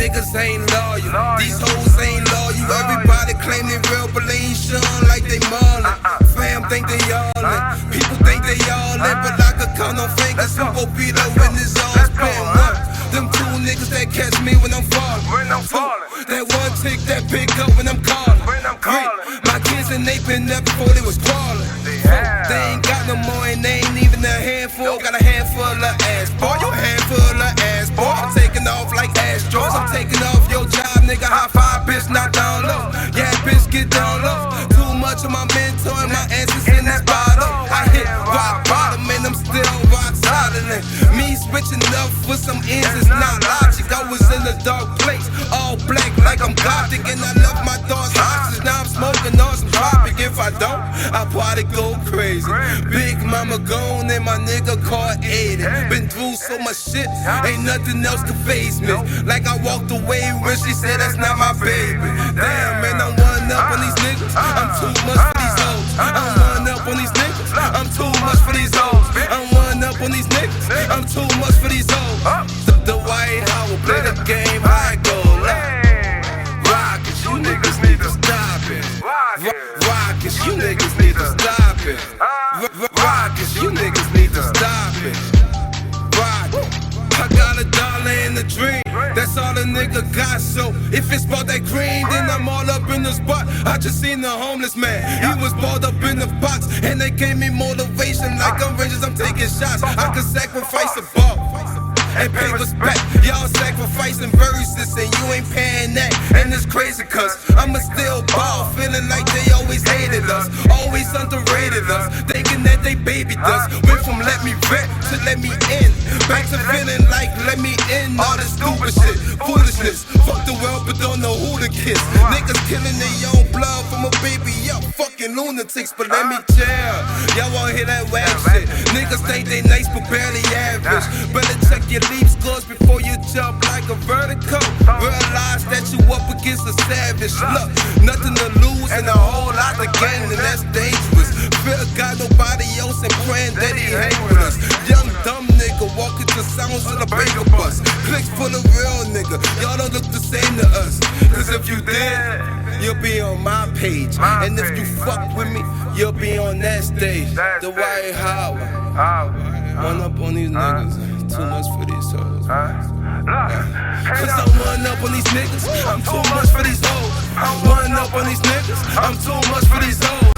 niggas ain't loyal. These hoes ain't loyal. Everybody claim they real, but they ain't showing like they Marlon. Fam think they all in. People think they all in, but I could count on fingers who go beat up when it's all spent. One, them two niggas that catch me when I'm falling. Two, that one tick that pick up when I'm calling. Three, my kids and they been there before they was crawling. Four, they ain't got no more and they ain't even a handful. Got a handful of ass, boy. You a handful of ass, boy. I'm taking off like Astros. I'm taking off your job, nigga. High five, bitch, not down low. Yeah, bitch, get down low. Too much of my mentor and my answers in this bottle. I hit rock bottom and I'm still rock solid. Me switching up for some ends is not logic. I was in a dark place, all black like I'm gothic, and I left my thoughts hostage. Now I'm smoking on some tropic. If I don't, I probably go crazy. Big mama gone and my nigga caught 80. Been through so much shit, ain't nothing else could faze me. Like I walked away when she said that's not my baby. Damn, man, I'm one up on these niggas. I'm too much for these hoes. I'm one up on these niggas. I'm too much for these hoes. I'm one up on these niggas. I'm too much for these hoes. The White House will play the game, I go live. Rockets, you niggas need to stop it. Rockets, you niggas need to stop it. Rockets, you niggas need to stop it. Rockets, I got $1 in the dream. That's all a nigga got, so if it's about that green, then I'm all up in the spot. I just seen a homeless man, he was balled up in the box, and they gave me motivation like I'm Rangers, I'm taking shots. I could sacrifice a ball and pay respect. Y'all sacrificing verses and you ain't paying that. And it's crazy cause I'ma still ball, feeling like they always hated us, always underrated us, thinking that they babied us. Went from let me vet to let me in, back to feeling like let me in. All this stupid shit, foolishness, fuck the world but don't know who to kiss. Niggas killing their own blood from a baby up, fucking lunatics. But let me tell y'all wanna hear that whack shit. Niggas think they nice but barely average. Better check your leap scores before you jump like a vertical. Realize that you up against a savage. Look, nothing to lose and a whole lot to gain, and that's dangerous. Feel got nobody else and praying that he hang with us. Young dumb nigga walking to sounds of the baker bus. Clicks full of real nigga, y'all don't look the same to us. Cause if you did, you'll be on my page. And if you fuck with me, you'll be on that stage. The White House. One up on these niggas, too much for these hoes. Cause I'm one up on these niggas, I'm too much for these hoes. I'm one up on these niggas, I'm too much for these hoes.